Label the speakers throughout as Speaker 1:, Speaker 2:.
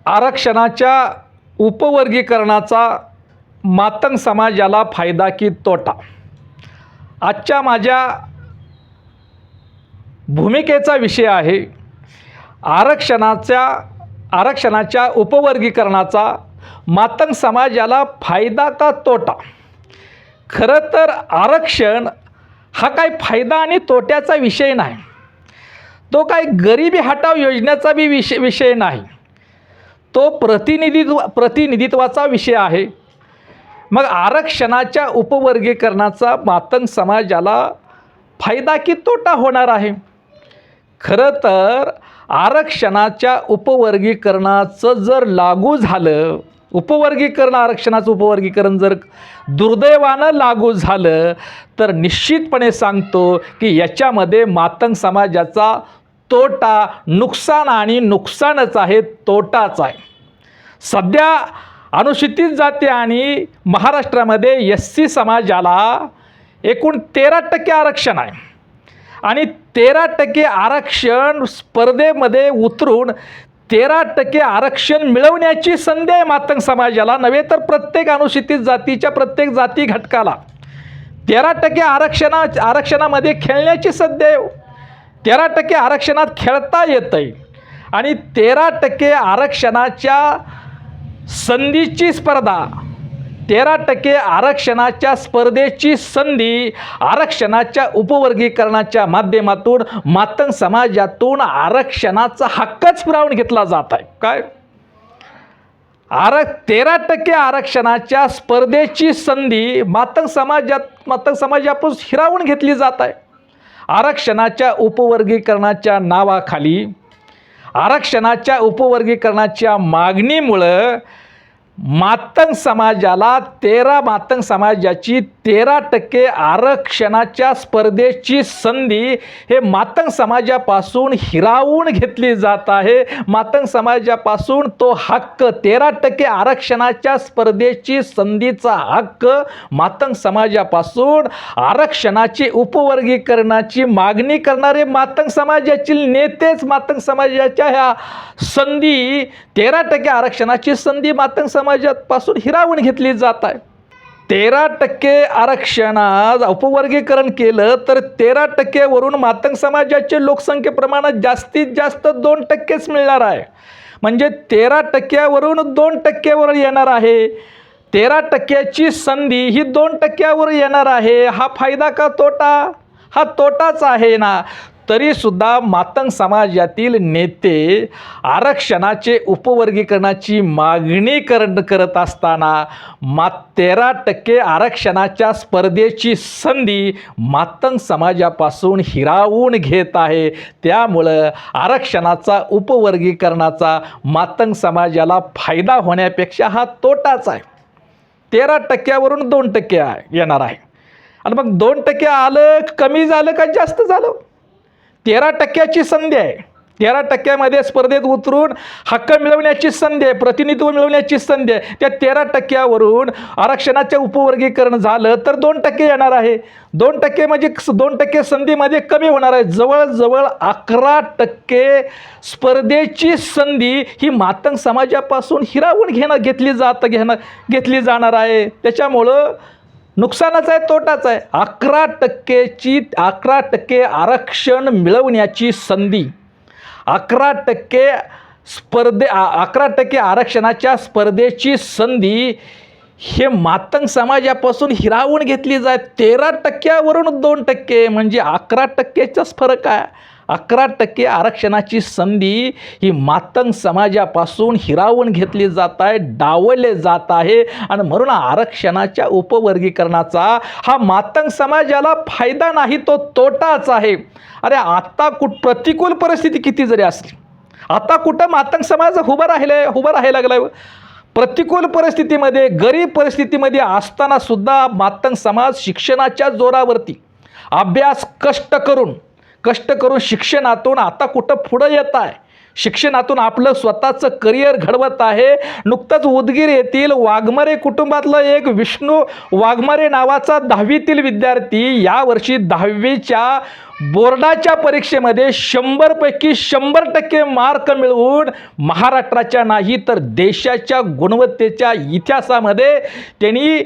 Speaker 1: आरक्षणाच्या उपवर्गीकरणाचा मातंग समाजाला फायदा की तोटा? आजच्या माझ्या भूमिकेचा विषय आहे आरक्षणाच्या उपवर्गीकरणाचा मातंग समाजाला फायदा का तोटा? खरं तर आरक्षण हा काही फायदा आणि तोट्याचा विषय नाही, तो काही गरिबी हटाव योजनेचा बी विषय नाही, तो प्रतिनिधित्वाचा विषय आहे. मग आरक्षणाच्या उपवर्गीकरणाचा मातंग समाजाला फायदा की तोटा होणार आहे? खरं तर आरक्षणाच्या उपवर्गीकरणाचं जर लागू झालं, आरक्षणाचं उपवर्गीकरण जर दुर्दैवानं लागू झालं तर निश्चितपणे सांगतो की याच्यामध्ये मातंग समाजाचा तोटा, नुकसान आणि नुकसानच आहे, तोटाच आहे. सध्या अनुसूचित जाती आणि महाराष्ट्रामध्ये SC समाजाला एकूण 13% आरक्षण आहे आणि 13% आरक्षण स्पर्धेमध्ये उतरून 13% आरक्षण मिळवण्याची संधी आहे मातंग समाजाला, नव्हे तर प्रत्येक अनुसूचित जातीच्या प्रत्येक जाती घटकाला 13% आरक्षणामध्ये खेळण्याची संधी आहे. 13% आरक्षणात खेळता येतं आणि 13% आरक्षणाच्या संधीची स्पर्धा, 13% आरक्षणाच्या स्पर्धेची संधी आरक्षणाच्या उपवर्गीकरणाच्या माध्यमातून मातंग समाजातून आरक्षणाचा हक्कच हिरावून घेतला जात आहे. काय 13% आरक्षणाच्या स्पर्धेची संधी मातंग समाजापासून हिरावून घेतली जात आहे. आरक्षणाच्या उपवर्गीकरणाच्या नावाखाली, आरक्षणाच्या उपवर्गीकरणाच्या मागणीमुळं मातंग समाजाची 13% आरक्षणाच्या स्पर्धेची संधी हे मातंग समाजापासून हिरावून घेतली जात आहे. मातंग समाजापासून तो हक्क, 13% आरक्षणाच्या स्पर्धेची संधीचा हक्क मातंग समाजापासून आरक्षणाची उपवर्गीकरणाची मागणी करणारे मातंग समाजातील नेतेच मातंग समाजाच्या ह्या संधी, 13% आरक्षणाची संधी मातंग समाजापासून हिरावून घेतली जात आहे. 13% आरक्षणात उपवर्गीकरण केलं तर 13% वरून मातंग समाजाचे लोकसंख्येप्रमाणात जास्तीत जास्त 2%च मिळणार आहे. म्हणजे 13% वरून 2% वर येणार आहे. 13%ची संधी ही 2% वर येणार आहे. हा फायदा का तोटा? हा तोटाच आहे ना. तरीसुद्धा मातंग समाजातील नेते आरक्षणाचे उपवर्गीकरणाची मागणी करत असताना 13% आरक्षणाच्या स्पर्धेची संधी मातंग समाजापासून हिरावून घेत आहे. त्यामुळं आरक्षणाचा उपवर्गीकरणाचा मातंग समाजाला फायदा होण्यापेक्षा हा तोटाच आहे. 13% वरून 2% येणार आहे आणि मग 2% आलं, कमी झालं का जास्त झालं? 13%ची संधी आहे. 13% स्पर्धेत उतरून हक्क मिळवण्याची संधी आहे, प्रतिनिधित्व मिळवण्याची संधी आहे. त्या 13% आरक्षणाचे उपवर्गीकरण झालं तर 2% येणार आहे. 2% म्हणजे 2% संधीमध्ये कमी होणार आहे. जवळजवळ 11% स्पर्धेची संधी ही मातंग समाजापासून हिरावून घेतली जाणार आहे. त्याच्यामुळं नुकसानाच आहे, तोटाच आहे. 11% आरक्षण मिळवण्याची संधी, 11% आरक्षणाच्या स्पर्धेची संधी हे मातंग समाजापासून हिरावून घेतली जाते. 13% वरून 2% म्हणजे 11%चाच फरक आहे. 11% आरक्षणाची संधी ही मातंग समाजापासून हिरावून घेतली जात आहे, डावलले जात आहे आणि म्हणून आरक्षणाच्या उपवर्गीकरणाचा हा मातंग समाजाला फायदा नाही, तो तोटाच आहे. अरे आता प्रतिकूल परिस्थिती किती जरी असली, आता कुठं मातंग समाज उभं राहायला लागलाय. प्रतिकूल परिस्थितीमध्ये, गरीब परिस्थितीमध्ये असताना सुद्धा मातंग समाज शिक्षणाच्या जोरावरती अभ्यास कष्ट करून शिक्षणातून आता कुठं पुढं येत आहे. शिक्षणातून आपलं स्वतःचं करिअर घडवत आहे. नुकतंच उदगीर येथील वाघमारे कुटुंबातलं एक विष्णू वाघमारे नावाचा 10वीतील विद्यार्थी यावर्षी 10वीच्या बोर्डाच्या परीक्षेमध्ये 100पैकी 100% मार्क मिळवून महाराष्ट्राच्या नाही तर देशाच्या गुणवत्तेच्या इतिहासामध्ये त्यांनी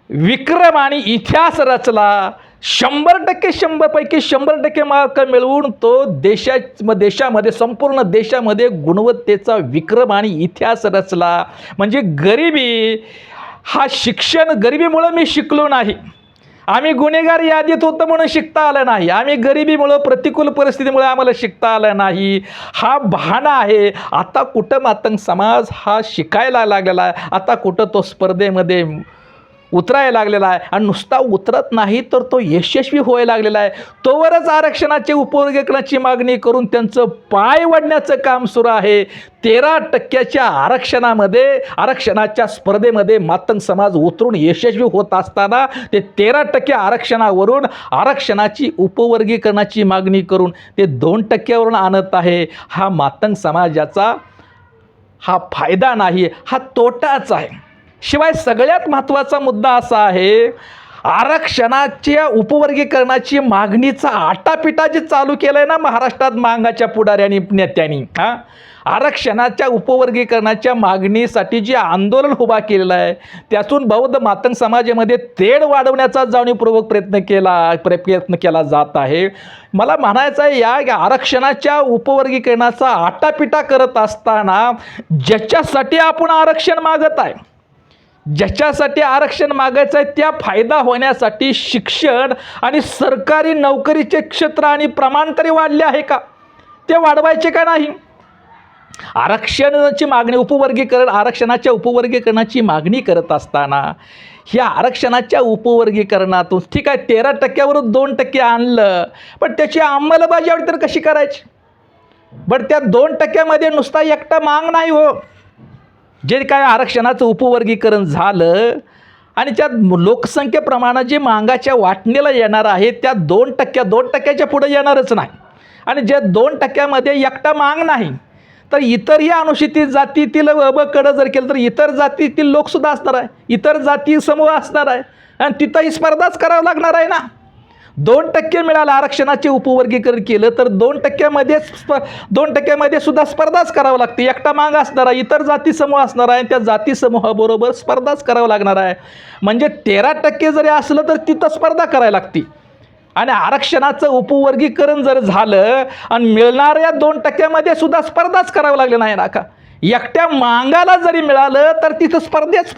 Speaker 1: विक्रम आणि इतिहास रचला. 100% 100पैकी 100% मार्क मिळवून तो देशामध्ये संपूर्ण देशामध्ये गुणवत्तेचा विक्रम आणि इतिहास रचला. म्हणजे गरिबी हा गरिबीमुळं मी शिकलो नाही, आम्ही गुन्हेगार यादीत होतो म्हणून शिकता आलं नाही, आम्ही गरिबीमुळं प्रतिकूल परिस्थितीमुळे आम्हाला शिकता आलं नाही, हा बहाणा आहे. आता कुठं मातंग समाज हा शिकायला लागलेला आहे, आता कुठं तो स्पर्धेमध्ये उतरायला लागलेला आहे. आणि नुसता उतरत नाही तर तो यशस्वी व्हायला लागलेला आहे. तोवरच आरक्षणाचे उपवर्गीकरणाची मागणी करून त्यांचं पाय वडण्याचं काम सुरू आहे. 13% आरक्षणाच्या स्पर्धेमध्ये मातंग समाज उतरून यशस्वी होत असताना ते 13% आरक्षणावरून आरक्षणाची उपवर्गीकरणाची मागणी करून ते 2%वरून आणत आहे. हा मातंग समाजाचा हा फायदा नाही, हा तोटाच आहे. शिवाय सगळ्यात महत्त्वाचा मुद्दा असा आहे, आरक्षणाच्या उपवर्गीकरणाची मागणीचा आटापिटा जे चालू केलं आहे ना महाराष्ट्रात मागाच्या पुढाऱ्यांनी नेत्यांनी, आरक्षणाच्या उपवर्गीकरणाच्या मागणीसाठी जे आंदोलन उभा केलेलं आहे त्यातून बौद्ध मातंग समाजामध्ये तेढ वाढवण्याचा जाणीवपूर्वक प्रयत्न केला जात आहे. मला म्हणायचं आहे या आरक्षणाच्या उपवर्गीकरणाचा आटापिटा करत असताना ज्याच्यासाठी आपण आरक्षण मागत आहे, ज्याच्यासाठी आरक्षण मागायचं आहे त्या फायदा होण्यासाठी शिक्षण आणि सरकारी नोकरीचे क्षेत्र आणि प्रमाण तरी वाढले आहे का, ते वाढवायचे का नाही. आरक्षणाची मागणी आरक्षणाच्या उपवर्गीकरणाची मागणी करत असताना ह्या आरक्षणाच्या उपवर्गीकरणातून ठीक आहे 13%वरून 2% आणलं, पण त्याची अंमलबजावणी तर कशी करायची. बरं त्या 2%मध्ये नुसता एकटा माग नाही हो, जे काय आरक्षणाचं उपवर्गीकरण झालं आणि त्या लोकसंख्येप्रमाणे जे मागाच्या वाटणीला येणार आहे त्या 2%च्या पुढे येणारच नाही. आणि ज्या 2%मध्ये एकटा माग नाही तर इतरही अनुसूचित जातीतील कडं जर केलं तर इतर जातीतील लोकसुद्धा असणार आहे, इतर जाती समूह असणार आहे आणि तिथंही स्पर्धाच करावं लागणार आहे ना. 2% मिळालं आरक्षणाचे उपवर्गीकरण केलं तर 2%मध्ये सुद्धा स्पर्धाच करावं लागते. एकटा माग असणार आहे, इतर जाती समूह असणार आहे, त्या जाती समूहाबरोबर स्पर्धाच करावं लागणार आहे. म्हणजे 13% जरी असलं तर तिथं स्पर्धा करायला लागते. आणि आरक्षणाचं उपवर्गीकरण जर झालं आणि मिळणाऱ्या 2%मध्ये सुद्धा स्पर्धाच करावं लागली नाही ना का. एकट्या मागाला जरी मिळालं तर तिथं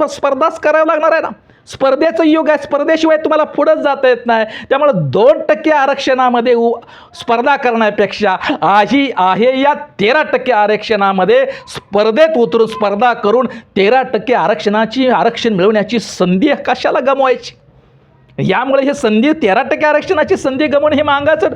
Speaker 1: स्पर्धाच करावं लागणार आहे ना. स्पर्धेचं युग आहे, स्पर्धेशिवाय तुम्हाला पुढंच जाता येत नाही. त्यामुळे 2% आरक्षणामध्ये स्पर्धा करण्यापेक्षा आहे या 13% आरक्षणामध्ये स्पर्धेत उतरून स्पर्धा करून 13% आरक्षण मिळवण्याची संधी कशाला गमवायची. यामुळे हे 13% आरक्षणाची संधी गमवणं हे मागाचं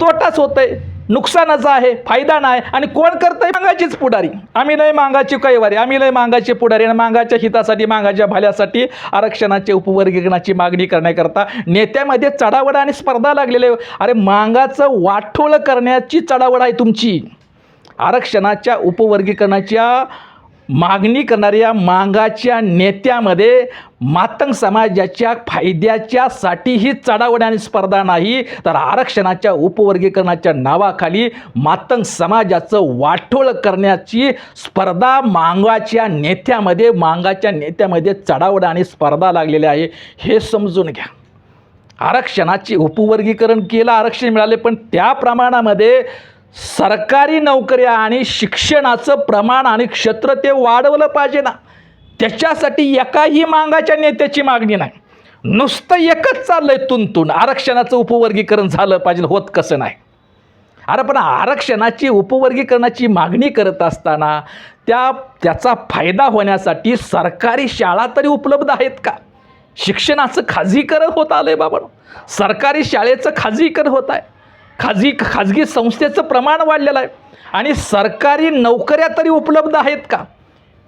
Speaker 1: तोटाच होत आहे, नुकसानच आहे, फायदा नाही. आणि कोण करतंय मागाचीच पुढारी. आम्ही नाही मागाची कैवारी, आम्ही नाही मागाचे पुढारी. आणि मागाच्या हितासाठी मागाच्या भल्यासाठी आरक्षणाचे उपवर्गीकरणाची मागणी करण्याकरता नेत्यामध्ये चढावड आणि स्पर्धा लागलेली आहे. अरे मागाचं वाटोळ करण्याची चढावड आहे तुमची. आरक्षणाच्या उपवर्गीकरणाच्या मागणी करणाऱ्या मागाच्या नेत्यामध्ये मातंग समाजाच्या फायद्याच्यासाठी ही चढावड आणि स्पर्धा नाही, तर आरक्षणाच्या उपवर्गीकरणाच्या नावाखाली मातंग समाजाचं वाटोळ करण्याची स्पर्धा मागाच्या नेत्यामध्ये चढावड आणि स्पर्धा लागलेली आहे. हे समजून घ्या. आरक्षणाचे उपवर्गीकरण केलं, आरक्षण मिळाले, पण त्या प्रमाणामध्ये सरकारी नोकऱ्या आणि शिक्षणाचं प्रमाण आणि क्षेत्र ते वाढवलं पाहिजे ना. त्याच्यासाठी एकाही मागाच्या नेत्याची मागणी नाही, नुसतं एकच चाललंय तुंतून आरक्षणाचं उपवर्गीकरण झालं पाहिजे. होत कसं नाही. अरे पण आरक्षणाची उपवर्गीकरणाची मागणी करत असताना त्याचा फायदा होण्यासाठी सरकारी शाळा तरी उपलब्ध आहेत का. शिक्षणाचं खाजगीकरण होत आलंय बाबा, सरकारी शाळेचं खाजगीकरण होत आहे, खाजगी संस्थेचं प्रमाण वाढलेलं आहे. आणि सरकारी नोकऱ्या तरी उपलब्ध आहेत का.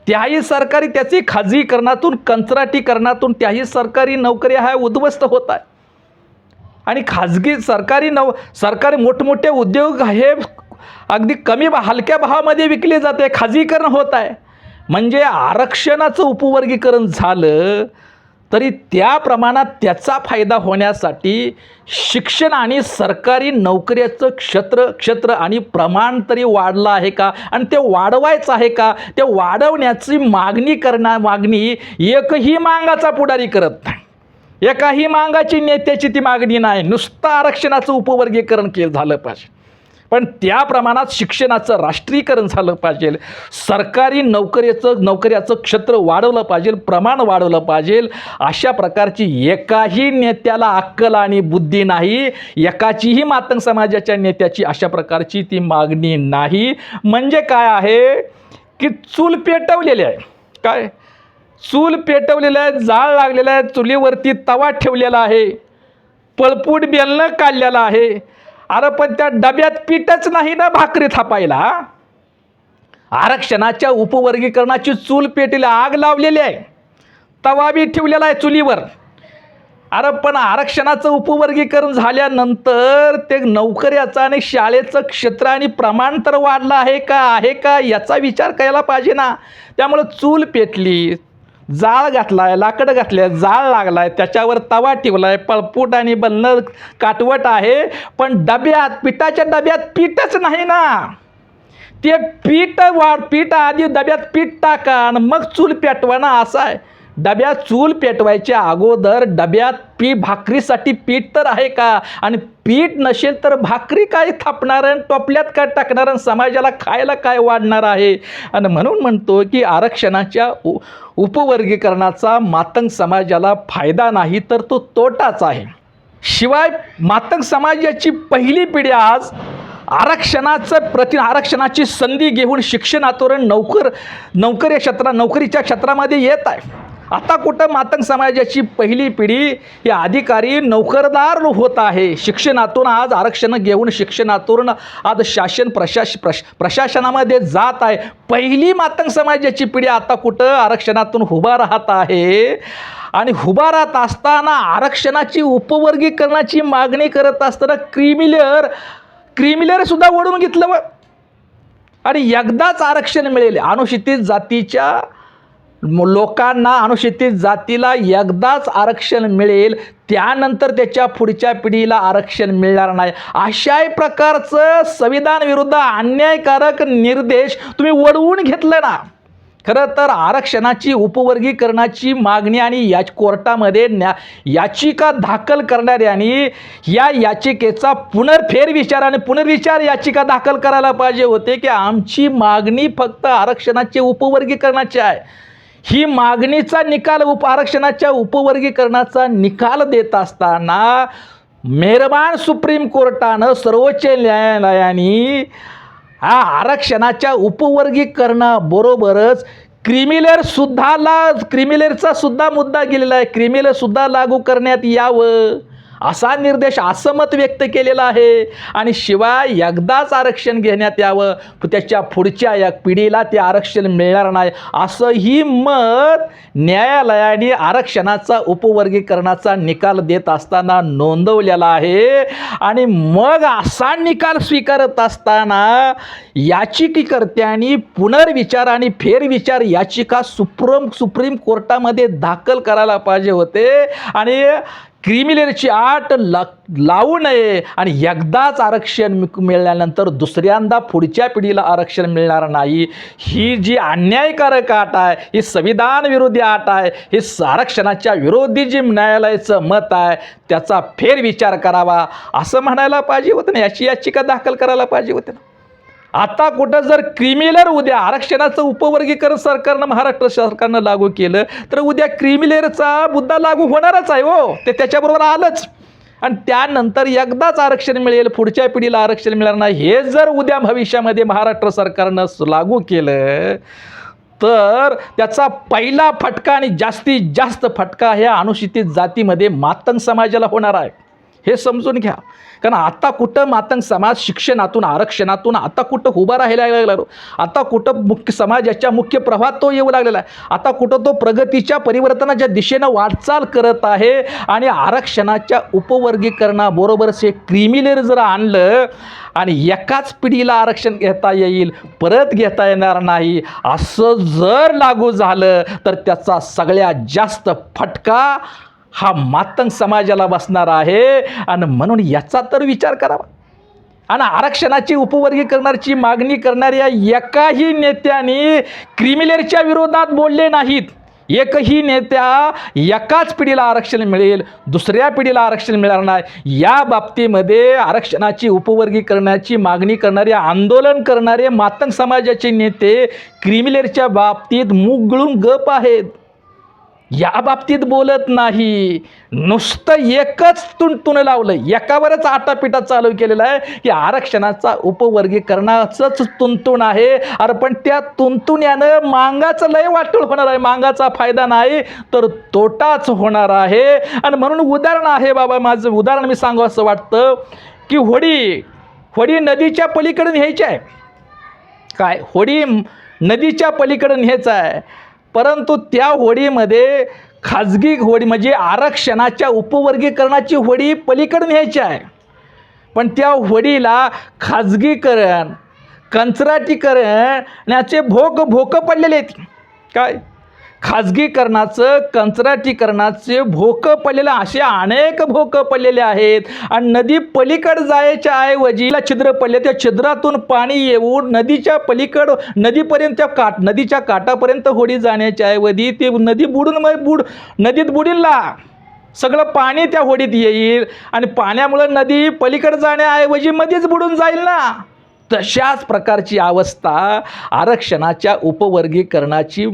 Speaker 1: त्याही सरकारी त्याची खाजगीकरणातून कंत्राटीकरणातून त्याही सरकारी नोकऱ्या ह्या उद्ध्वस्त होत आहे. आणि सरकारी मोठमोठे उद्योग हे अगदी हलक्या भावामध्ये विकली जाते, खाजगीकरण होत आहे. म्हणजे आरक्षणाचं उपवर्गीकरण झालं तरी त्या प्रमाणात त्याचा फायदा होण्यासाठी शिक्षण आणि सरकारी नोकऱ्याचं क्षेत्र आणि प्रमाण तरी वाढलं आहे का, आणि ते वाढवायचं आहे का, ते वाढवण्याची मागणी एकही मागाचा पुढारी करत नाही. एकाही मागाची नेत्याची ती मागणी नाही, नुसतं आरक्षणाचं उपवर्गीकरण झालं पाहिजे. पण त्या प्रमाणात शिक्षणाचं राष्ट्रीयकरण झालं पाहिजे, सरकारी नोकऱ्याचं क्षेत्र वाढवलं पाहिजे, प्रमाण वाढवलं पाहिजे. अशा प्रकारची एकाही नेत्याला अक्कल आणि बुद्धी नाही, एकाचीही मातंग समाजाच्या नेत्याची अशा प्रकारची ती मागणी नाही. म्हणजे काय आहे की चूल पेटवलेली आहे, काय चूल पेटवलेलं आहे, जाळ लागलेलं आहे, चुलीवरती तवा ठेवलेला आहे, पळपूट बेलणं काढलेलं आहे. अरे पण त्या डब्यात पीठच नाही ना भाकरी थापायला. आरक्षणाच्या उपवर्गीकरणाची चूल पेटीला आग लावलेली आहे, तवा बी ठेवलेला आहे चुलीवर. अरे पण आरक्षणाचं उपवर्गीकरण झाल्यानंतर ते नोकऱ्याचं आणि शाळेचं क्षेत्र आणि प्रमाण तर वाढलं आहे का याचा विचार करायला पाहिजे ना. त्यामुळं चूल पेटली, जाळ घातलाय, लाकडं घातले, जाळ लागलाय, त्याच्यावर तवा ठेवलाय, पळपूट आणि बल्लं काटवट आहे, पण पिठाच्या डब्यात पीठच नाही ना. ते पीठ आधी डब्यात पीठ टाका आणि मग चूल पेटवा ना, असं आहे. डब्यात चूल पेटवायच्या अगोदर डब्यात भाकरीसाठी पीठ तर आहे का, आणि पीठ नसेल तर भाकरी काय थापणार, टोपल्यात काय टाकणार, समाजाला खायला काय वाढणार आहे. आणि म्हणून म्हणतो की आरक्षणाच्या उपवर्गीकरणाचा मातंग समाजाला फायदा नाही तर तो तोटाच आहे. शिवाय मातंग समाजाची पहिली पिढी आज आरक्षणाची संधी घेऊन शिक्षणातून नोकरीच्या क्षेत्रामध्ये येत आहे. आता कुठं मातंग समाजाची पहिली पिढी ही अधिकारी नोकरदार होत आहे. शिक्षणातून आज आरक्षण घेऊन शिक्षणातून आज प्रशासनामध्ये जात आहे. पहिली मातंग समाजाची पिढी आता कुठं आरक्षणातून उभा राहत आहे. आणि उभा राहत असताना आरक्षणाची उपवर्गीकरणाची मागणी करत असताना क्रिमिलेअर सुद्धा ओढून घेतलं आणि एकदाच आरक्षण मिळेल. अनुसूचित जातीच्या लोकांना, अनुसूचित जातीला एकदाच आरक्षण मिळेल, त्यानंतर त्याच्या पुढच्या पिढीला आरक्षण मिळणार नाही. अशा प्रकारचं संविधान विरुद्ध अन्यायकारक निर्देश तुम्ही वळवून घेतलं ना. खरं तर आरक्षणाची उपवर्गीकरणाची मागणी आणि कोर्टामध्ये याचिका दाखल करणाऱ्यांनी या याचिकेचा पुनर्विचार याचिका दाखल करायला पाहिजे होते की आमची मागणी फक्त आरक्षणाचे उपवर्गीकरणाची आहे. ही मागणीचा निकाल आरक्षणाच्या उपवर्गीकरणाचा निकाल देत असताना मेहरबान सुप्रीम कोर्टानं, सर्वोच्च न्यायालयाने आरक्षणाच्या उपवर्गीकरणाबरोबरच क्रिमिलेअरचा सुद्धा मुद्दा केलेला आहे. क्रिमिलेअर सुद्धा लागू करण्यात यावं असा निर्देश, असं मत व्यक्त केलेलं आहे. आणि शिवाय एकदाच आरक्षण घेण्यात यावं, त्याच्या पुढच्या या पिढीला ते आरक्षण मिळणार नाही असंही मत न्यायालयाने आरक्षणाचा उपवर्गीकरणाचा निकाल देत असताना नोंदवलेला आहे. आणि मग असा निकाल स्वीकारत असताना याचिकाकर्त्यांनी पुनर्विचार आणि फेरविचार याचिका सुप्रीम कोर्टामध्ये दाखल करायला पाहिजे होते. आणि क्रिमिलेअरची आट लावू नये आणि एकदाच आरक्षण मिळाल्यानंतर दुसऱ्यांदा पुढच्या पिढीला आरक्षण मिळणार नाही. ही जी अन्यायकारक आट आहे, ही संविधान विरोधी आट आहे, ही आरक्षणाच्या विरोधी जी न्यायालयाचं मत आहे त्याचा फेरविचार करावा असं म्हणायला पाहिजे होतं ना. याची याचिका दाखल करायला पाहिजे होते ना. आता कुठं जर क्रिमिलेअर उद्या आरक्षणाचं उपवर्गीकरण महाराष्ट्र सरकारनं लागू केलं तर उद्या क्रिमिलेअरचा मुद्दा लागू होणारच आहे हो, ते त्याच्याबरोबर आलंच. आणि त्यानंतर एकदाच आरक्षण मिळेल, पुढच्या पिढीला आरक्षण मिळणार नाही, हे जर उद्या भविष्यामध्ये महाराष्ट्र सरकारनं लागू केलं तर त्याचा पहिला फटका आणि जास्तीत जास्त फटका ह्या अनुसूचित जातीमध्ये मातंग समाजाला होणार आहे. हे समजून घ्या. कारण आता कुठं मातंग समाज शिक्षणातून आरक्षणातून आता कुठं उभा राहायला लागला, आता कुठं मुख्य समाजाच्या मुख्य प्रवाहात तो येऊ लागलेला आहे, आता कुठं तो प्रगतीच्या परिवर्तनाच्या दिशेनं वाटचाल करत आहे. आणि आरक्षणाच्या उपवर्गीकरणाबरोबरच एक क्रिमिलेअर जर आणलं आणि एकाच पिढीला आरक्षण घेता येईल, परत घेता येणार नाही, असं जर लागू झालं तर त्याचा सगळ्यात जास्त फटका हा मातंग समाजाला बसणार आहे. आणि म्हणून याचा तर विचार करावा. आणि आरक्षणाची उपवर्गीकरणाची मागणी करणाऱ्या एकाही नेत्याने क्रिमिलेअरच्या विरोधात बोलले नाहीत. एकही नेत्या एकाच पिढीला आरक्षण मिळेल, दुसऱ्या पिढीला आरक्षण मिळणार नाही या बाबतीमध्ये आरक्षणाची उपवर्गीकरणाची मागणी करणारे, आंदोलन करणारे मातंग समाजाचे नेते क्रिमिलेअरच्या बाबतीत मुग गिळून गप आहेत, या बाबतीत बोलत नाही. नुसतं एकच तुणतुणं लावलं, एकावरच आटापिटा चालू केलेला आहे की आरक्षणाचा उपवर्गीकरणाचंच तुणतुण आहे. अरे पण त्या तुणतुण्यानं मांगाचं लय वाटोळ होणार आहे, मांगाचा फायदा नाही तर तोटाच होणार आहे. आणि म्हणून उदाहरण आहे बाबा, माझं उदाहरण मी सांगू असं वाटतं की होडी नदीच्या पलीकडे न्यायची आहे. काय होडी नदीच्या पलीकडे न्यायचं आहे, परंतु त्या होडीमध्ये खाजगी होडी म्हणजे आरक्षणाच्या उपवर्गीकरणाची होडी पलीकडे न्यायची आहे. पण त्या होडीला खाजगीकरण, कंत्राटीकरणाचे भोक पडलेले आहेत. काय खाजगीकरणाचं, कंत्राटीकरणाचे भोक पडलेले, असे अनेक भोक पडलेले आहेत. आणि नदी पलीकडे जायच्या ऐवजी छिद्र पडले, त्या छिद्रातून पाणी येऊन नदीच्या पलीकडं नदीपर्यंत नदीच्या काठापर्यंत होडी जाण्याच्या ऐवजी ती नदी नदीत बुडीला सगळं पाणी त्या होडीत येईल आणि पाण्यामुळं नदी पलीकडे जाण्याऐवजी मध्येच बुडून जाईल ना. तशाच प्रकारची अवस्था आरक्षणाच्या उपवर्गीकरणाची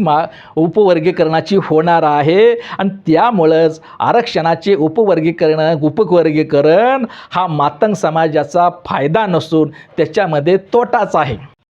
Speaker 1: होणार आहे. आणि त्यामुळंच आरक्षणाचे उपवर्गीकरण हा मातंग समाजाचा फायदा नसून त्याच्यामध्ये तोटाच आहे.